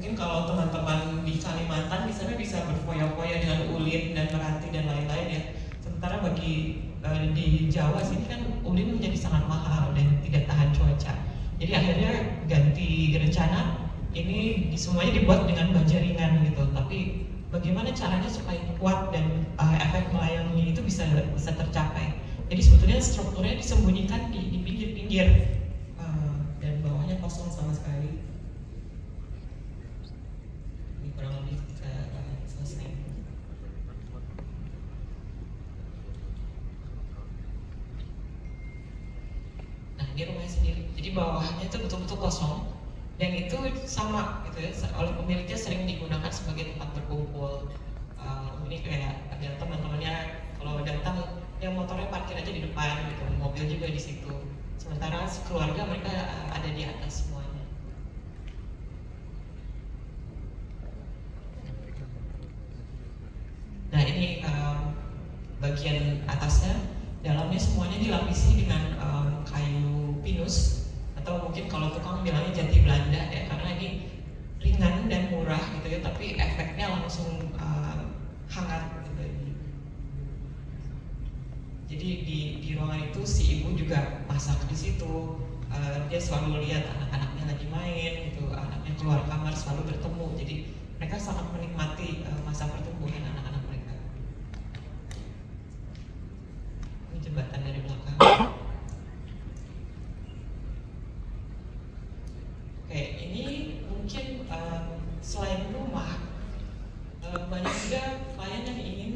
mungkin kalau teman-teman di Kalimantan di sana bisa berfoya-foya dengan ulin dan meranti dan lain-lain ya. Sementara bagi di Jawa sini kan ulin menjadi sangat mahal dan tidak tahan cuaca. Jadi akhirnya ganti rencana, ini semuanya dibuat dengan baja ringan gitu. Tapi bagaimana caranya supaya kuat dan efek melayangnya itu bisa tercapai. Jadi sebetulnya strukturnya disembunyikan di pinggir-pinggir dan bawahnya kosong sama sekali. Ini kurang lebih kita selesai. Nah ini rumahnya sendiri. Jadi bawahnya itu betul-betul kosong dan itu sama gitu ya. Oleh pemiliknya sering digunakan sebagai tempat berkumpul. Ini kayak ada teman-temannya kalau datang yang motornya parkir aja di depan gitu, mobil juga di situ. Sementara keluarga mereka ada di atas semuanya. Nah ini bagian atasnya, dalamnya semuanya dilapisi dengan kayu pinus atau mungkin kalau tukang bilangnya jati Belanda ya, karena ini ringan dan murah gitu ya, tapi efeknya langsung hangat gitu. Jadi di ruangan itu si ibu juga masak di situ. Dia selalu lihat anak-anaknya lagi main gitu, anaknya keluar kamar selalu bertemu. Jadi mereka sangat menikmati masa pertumbuhan anak-anak mereka. Ini jembatan dari belakang. Oke, ini mungkin selain rumah, banyak juga klien yang ingin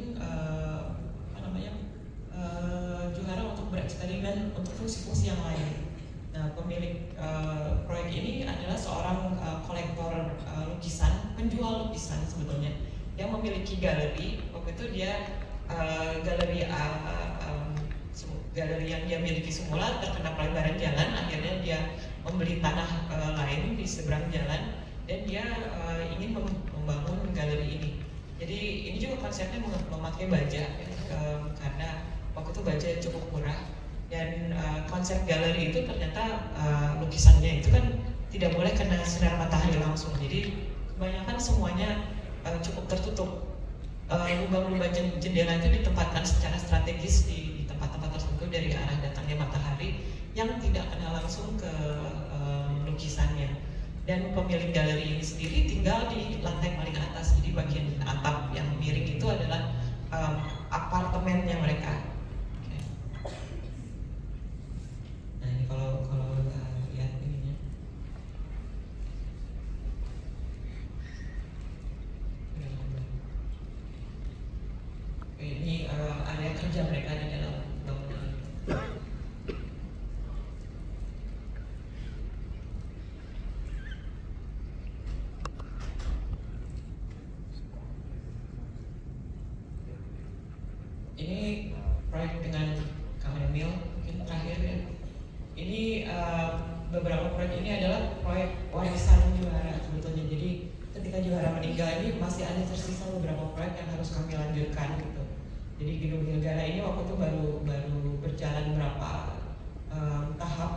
juara untuk bereksperimen untuk fungsi-fungsi yang lain. Nah, pemilik proyek ini adalah seorang kolektor lukisan, penjual lukisan sebetulnya, yang memiliki galeri. Waktu itu dia galeri yang dia miliki semula terkena pelebaran jalan, akhirnya dia membeli tanah lain di seberang jalan dan dia ingin membangun galeri ini. Jadi ini juga konsepnya memakai baja karena waktu itu baja cukup murah dan konsep galeri itu ternyata lukisannya itu kan tidak boleh kena sinar matahari langsung. Jadi kebanyakan semuanya cukup tertutup. Lubang-lubang jendela itu ditempatkan secara strategis di tempat-tempat tertentu dari arah datangnya matahari yang tidak kena langsung ke lukisannya. Dan pemilik galeri ini sendiri tinggal di lantai paling atas, jadi bagian atap yang miring itu adalah apartemennya mereka. Okay. Nah ini kalau lihat ininya, ini area kerja mereka di dalam bangunan. Ini proyek dengan Kang Emil mungkin terakhir ya. Ini beberapa proyek ini adalah proyek warisan juara sebetulnya. Jadi ketika juara meninggal ini masih ada tersisa beberapa proyek yang harus kami lanjutkan gitu. Jadi gedung negara ini waktu itu baru berjalan berapa tahap,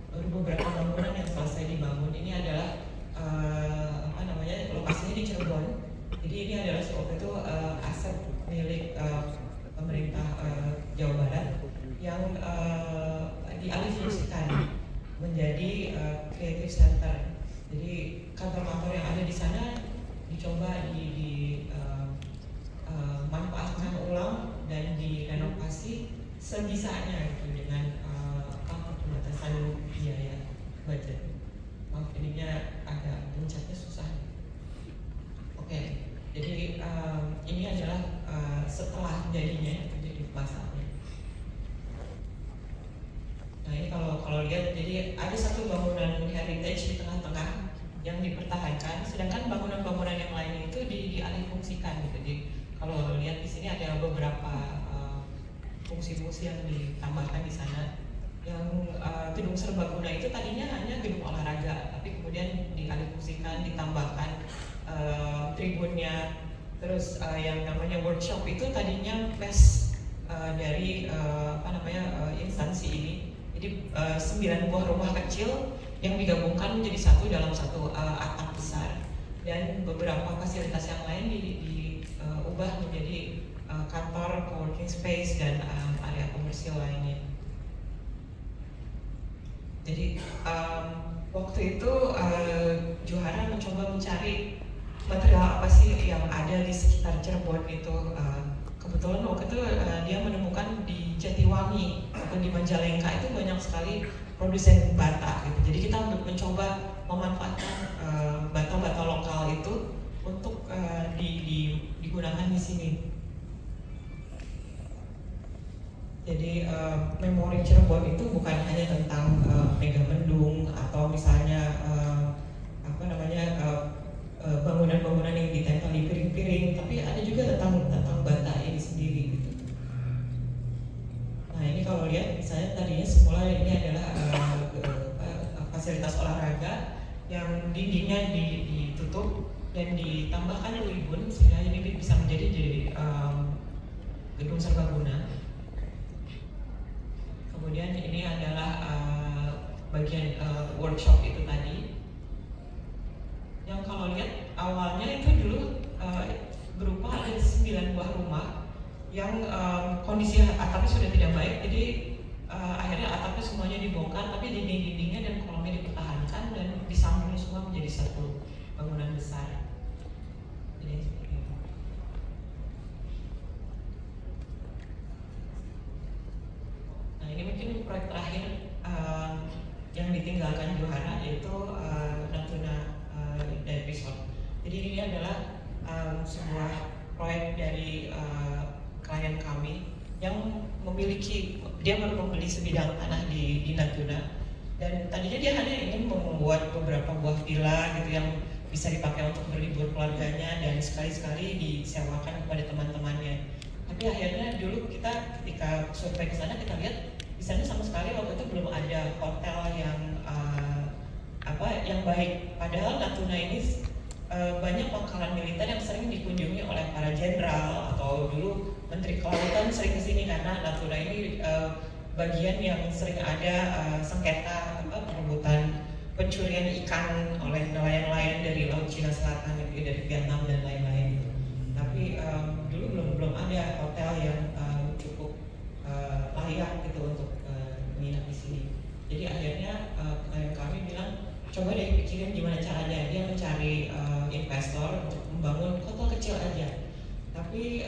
baru beberapa bangunan yang selesai dibangun. Ini adalah lokasinya di Cirebon. Jadi ini adalah waktu itu aset milik pemerintah Jawa Barat yang dialihfungsikan menjadi creative center. Jadi kantor-kantor yang ada di sana dicoba manfaatkan ulang dan direnovasi sebisanya gitu, dengan pembatasan biaya budget. Maaf ininya agak pencetnya susah. Oke. Jadi ini adalah setelah jadinya jadi pasarnya. Nah ini kalau lihat, jadi ada satu bangunan heritage di tengah-tengah yang dipertahankan, sedangkan bangunan-bangunan yang lain itu dialihfungsikan gitu. Jadi kalau lihat di sini ada beberapa fungsi-fungsi yang ditambahkan di sana. Yang gedung serbaguna itu tadinya hanya gedung olahraga, tapi kemudian dialihfungsikan, ditambahkan tribunnya. Terus yang namanya workshop itu tadinya mes dari instansi ini. Jadi 9 buah rumah kecil yang digabungkan menjadi satu dalam satu atap besar. dan beberapa fasilitas yang lain diubah menjadi kantor, co-working space, dan area komersil lainnya. Jadi waktu itu Johara mencoba mencari material apa sih yang ada di sekitar Cirebon itu. Kebetulan waktu itu dia menemukan di Jatiwangi atau di Majalengka itu banyak sekali produsen bata gitu. Jadi kita mencoba memanfaatkan bata-bata lokal itu untuk digunakan di sini. Jadi memori Cirebon itu bukan hanya tentang Megamendung atau misalnya bangunan-bangunan yang ditempel di piring-piring, tapi ada juga tentang bata ini sendiri gitu. Nah ini kalau lihat misalnya tadinya semula ini adalah fasilitas olahraga yang dindingnya ditutup dan ditambahkan tribun sehingga ini bisa menjadi gedung serbaguna. Kemudian ini adalah bagian workshop itu tadi. Yang kalau lihat awalnya itu dulu berupa ada 9 buah rumah yang kondisi atapnya sudah tidak baik, jadi akhirnya atapnya semuanya dibongkar, tapi dinding-dindingnya dan kolomnya dipertahankan dan disambung semua menjadi satu bangunan besar. Jadi seperti itu. Nah ini mungkin proyek terakhir yang ditinggalkan Johara, yaitu Natuna dan Resort. Jadi ini adalah sebuah proyek dari klien kami yang dia baru membeli sebidang tanah di Natuna, dan tadinya dia hanya ingin membuat beberapa buah villa gitu yang bisa dipakai untuk berlibur keluarganya dan sekali-sekali disewakan kepada teman-temannya. Tapi akhirnya dulu kita ketika survei ke sana, kita lihat di sana sama sekali waktu itu belum ada hotel yang baik. Padahal Natuna ini banyak pangkalan militer yang sering dikunjungi oleh para jenderal atau dulu Menteri Kelautan sering kesini karena Natuna ini bagian yang sering ada sengketa perebutan pencurian ikan oleh nelayan-nelayan dari Laut Cina Selatan, dari Vietnam dan lain-lain. Tapi dulu belum ada hotel yang cukup layak gitu untuk menginap di sini. Jadi akhirnya klien kami bilang, coba deh pikirin gimana caranya. Dia mencari investor untuk membangun hotel kecil aja. Tapi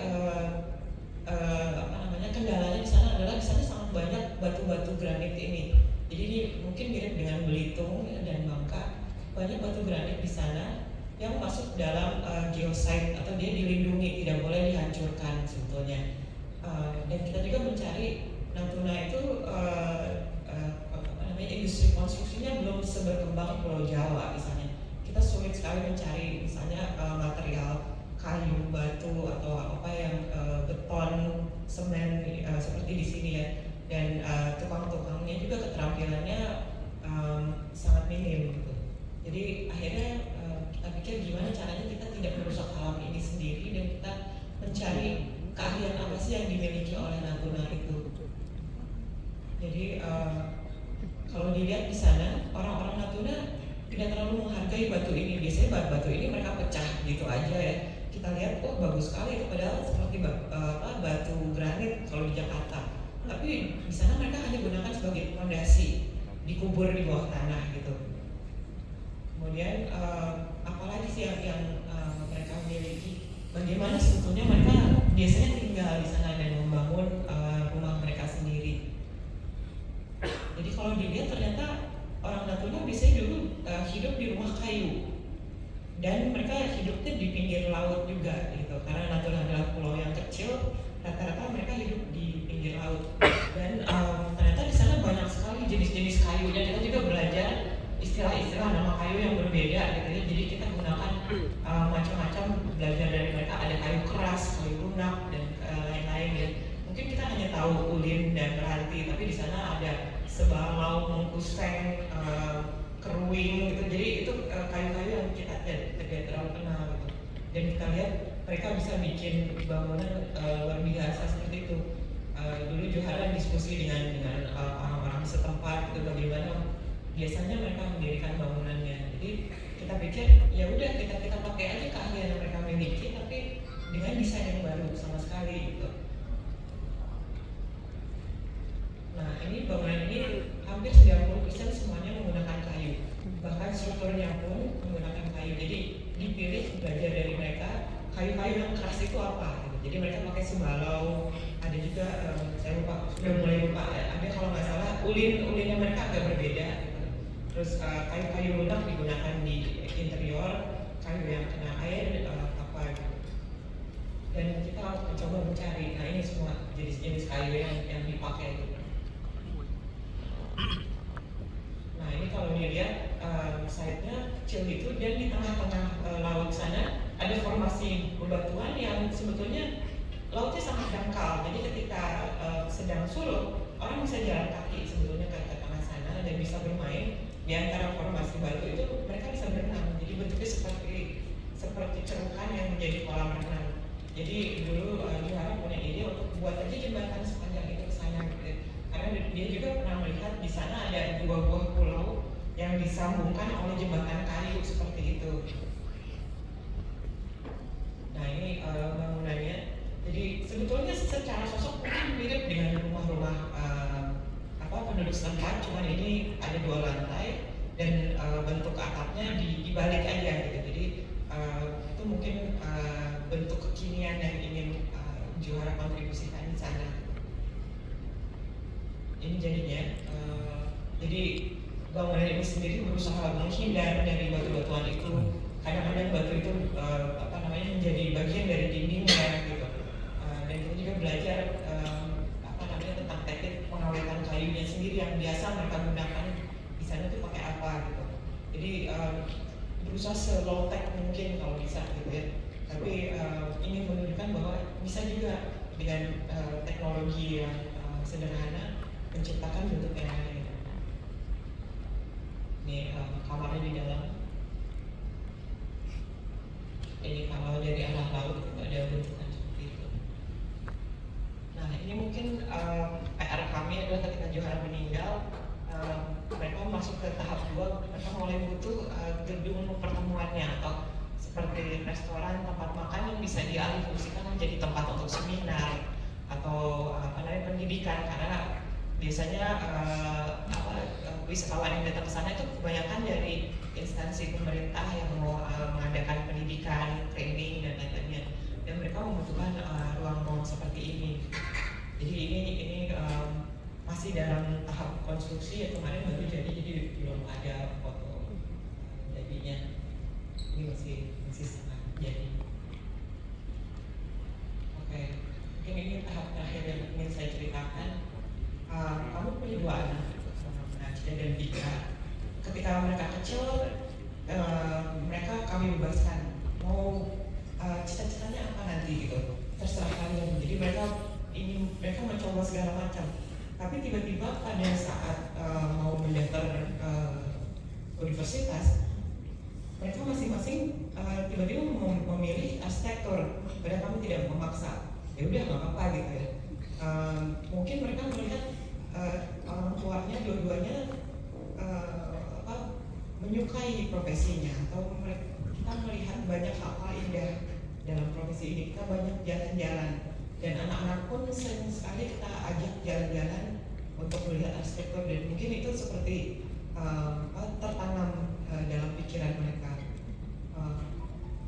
kendalanya di sana adalah di sana sangat banyak batu-batu granit ini. Jadi ini mungkin mirip dengan Belitung dan Bangka. Banyak batu granit di sana yang masuk dalam geosite atau dia dilindungi, tidak boleh dihancurkan sebetulnya. Dan kita juga mencari Natuna itu industri konstruksinya belum seberkembang Pulau Jawa misalnya. Kita sulit sekali mencari misalnya material kayu, batu atau apa yang beton, semen seperti di sini ya. Dan tukang-tukangnya juga keterampilannya sangat minim gitu. Jadi akhirnya kita pikir gimana caranya kita tidak merusak alam ini sendiri dan kita mencari keahlian apa sih yang dimiliki oleh Natuna itu. Jadi kalau dilihat di sana, orang-orang Natuna tidak terlalu menghargai batu ini. Biasanya batu ini mereka pecah gitu aja ya. Kita lihat, oh bagus sekali itu, padahal seperti batu granit kalau di Jakarta. Tapi di sana mereka hanya gunakan sebagai fondasi, dikubur di bawah tanah gitu. Kemudian apalagi sih yang mereka miliki? Bagaimana sebetulnya mereka biasanya tinggal di sana dan membangun rumah mereka sendiri. Jadi kalau dilihat ternyata orang Natuna biasanya dulu hidup di rumah kayu dan mereka hidupnya di pinggir laut juga gitu. Karena Natuna adalah pulau yang kecil, rata-rata mereka hidup di pinggir laut. Dan ternyata di sana banyak sekali jenis-jenis kayunya. Kita juga belajar istilah-istilah nama kayu yang berbeda gitu ya. Jadi kita gunakan macam-macam, belajar dari mereka. Ada kayu keras, kayu lunak dan lain-lain ya. Mungkin kita hanya tahu ulin dan meranti, tapi di sana ada sebalau, mengkuseng, keruing gitu. Jadi itu kayu-kayu yang kita tidak terlalu kenal gitu. Dan kita lihat mereka bisa bikin bangunan luar biasa seperti itu. Dulu Johara diskusi dengan orang-orang setempat gitu, bagaimana biasanya mereka mendirikan bangunannya. Jadi kita pikir ya udah kita pakai itu apa gitu. Jadi mereka pakai sembalau, ada juga saya lupa, sudah mulai lupa ya, ada kalau nggak salah ulinnya mereka agak berbeda gitu. Terus kayu-kayu lunak digunakan di interior, kayu yang kena air apa gitu. Dan kita mencoba mencari, nah ini semua jenis-jenis kayu yang dipakai gitu. Nah ini kalau dilihat site-nya kecil gitu, dan di tengah-tengah laut sana ada formasi bebatuan yang sebetulnya lautnya sangat dangkal. Jadi ketika sedang surut, orang bisa jalan kaki sebetulnya ke tengah sana dan bisa bermain di antara formasi batu itu. Mereka bisa berenang. Jadi bentuknya seperti cerukan yang menjadi kolam renang. Jadi dulu Johara punya ide untuk buat aja jembatan sepanjang itu ke sana gitu. Karena dia juga pernah melihat di sana ada 2 buah pulau yang disambungkan oleh jembatan kayu seperti itu. Nah ini bangunannya. Jadi sebetulnya secara sosok mungkin mirip dengan rumah-rumah penduduk setempat, cuman ini ada 2 lantai dan bentuk atapnya dibalik aja gitu. Jadi itu mungkin bentuk kekinian yang ingin Johara kontribusikan di sana. Ini jadinya, jadi bangunan ini sendiri berusaha menghindar dari batu-batuan itu. Kadang-kadang batu itu menjadi bagian dari dindingnya gitu. Dan kita juga belajar tentang teknik pengawetan kayunya sendiri yang biasa mereka gunakan di sana itu pakai apa gitu. Jadi berusaha se-low tech mungkin kalau bisa gitu ya. Tapi ingin menunjukkan bahwa bisa juga dengan teknologi yang sederhana menciptakan bentuk yang lain. Ini kamarnya di dalam. Ini kalau dari arah laut ada bentukan seperti itu. Nah ini mungkin PR kami adalah ketika Johara meninggal, mereka masuk ke tahap 2, mereka mulai butuh gedung pertemuannya atau seperti restoran, tempat makan yang bisa dialihfungsikan menjadi tempat untuk seminar atau pendidikan. Karena biasanya wisatawan yang datang ke sana itu kebanyakan dari instansi pemerintah yang mau mengadakan pendidikan, training dan lain-lainnya, dan mereka membutuhkan ruang-ruang seperti ini. Jadi ini masih dalam tahap konstruksi ya, kemarin baru jadi belum ada foto jadinya. Ini masih setengah jadi. Oke, mungkin ini tahap terakhir yang ingin saya ceritakan. Kamu punya 2 anak, Najda dan Vika. Ketika mereka kecil, mereka kami bebaskan mau cita-citanya apa nanti gitu, terserah kalian. Jadi mereka mencoba segala macam. Tapi tiba-tiba pada saat mau mendaftar universitas, mereka masing-masing tiba-tiba memilih arsitektur. Padahal kami tidak memaksa. Ya udah nggak apa-apa gitu ya. Mungkin mereka melihat orang tuanya dua-duanya menyukai profesinya, atau kita melihat banyak hal-hal indah dalam profesi ini. Kita banyak jalan-jalan, dan anak-anak pun sering sekali kita ajak jalan-jalan untuk melihat arsitektur, dan mungkin itu seperti tertanam dalam pikiran mereka.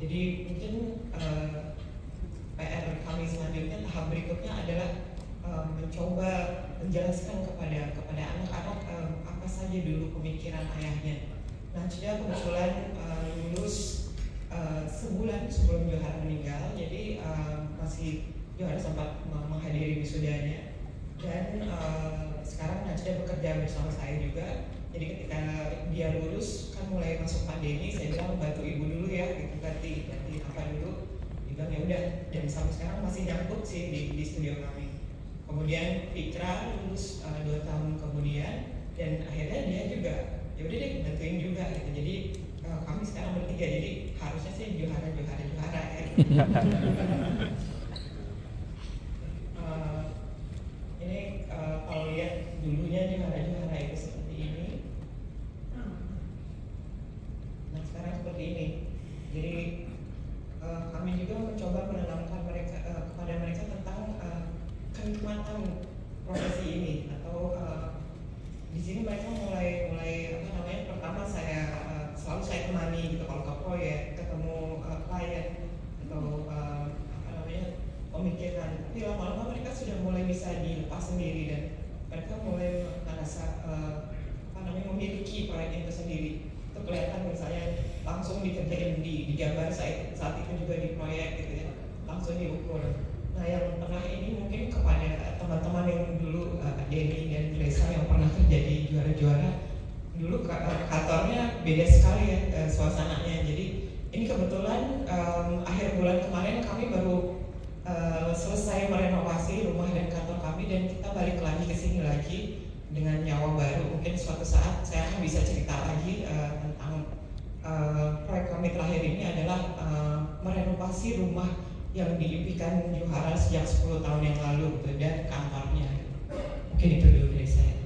Jadi mungkin PR kami selanjutnya, tahap berikutnya adalah mencoba menjelaskan kepada anak-anak apa saja dulu pemikiran ayahnya. Najda kebetulan lulus sebulan sebelum Johara meninggal, jadi masih Johara sempat menghadiri wisudanya, dan sekarang Najda bekerja bersama saya juga. Jadi ketika dia lulus kan mulai masuk pandemi, saya bilang bantu ibu dulu ya, gitu, ganti apa dulu. Dia bilang ya udah, dan sampai sekarang masih nyangkut sih di studio kami. Kemudian Fitra lulus 2 tahun kemudian, dan akhirnya dia juga ya udah deh bantuin juga gitu. Jadi kami sekarang bertiga, jadi harusnya sih Johara ya. Ini kalau lihat dulunya Johara itu seperti ini. Nah sekarang seperti ini. Jadi kami juga mencoba menanamkan kepada mereka tentang kenikmatan profesi ini, atau di sini mereka mulai pertama selalu saya temani gitu kalau ke proyek, ketemu klien atau sendiri dan mereka mulai merasa memiliki proyek itu sendiri. Itu kelihatan misalnya langsung dikerjain di gambar saat itu juga di proyek gitu ya, langsung diukur. Nah yang tengah ini mungkin kepada teman-teman yang dulu Denny dan Gresa yang pernah kerja di juara-juara, dulu kantornya beda sekali ya suasananya. Jadi ini kebetulan akhir bulan kemarin kami baru selesai merenovasi rumah dan kantor kami, dan kita balik lagi ke sini lagi dengan nyawa baru. Mungkin suatu saat saya akan bisa cerita lagi tentang proyek kami terakhir ini adalah merenovasi rumah yang diimpikan Johara sejak 10 tahun yang lalu gitu, dan kantornya. Mungkin itu dulu dari saya.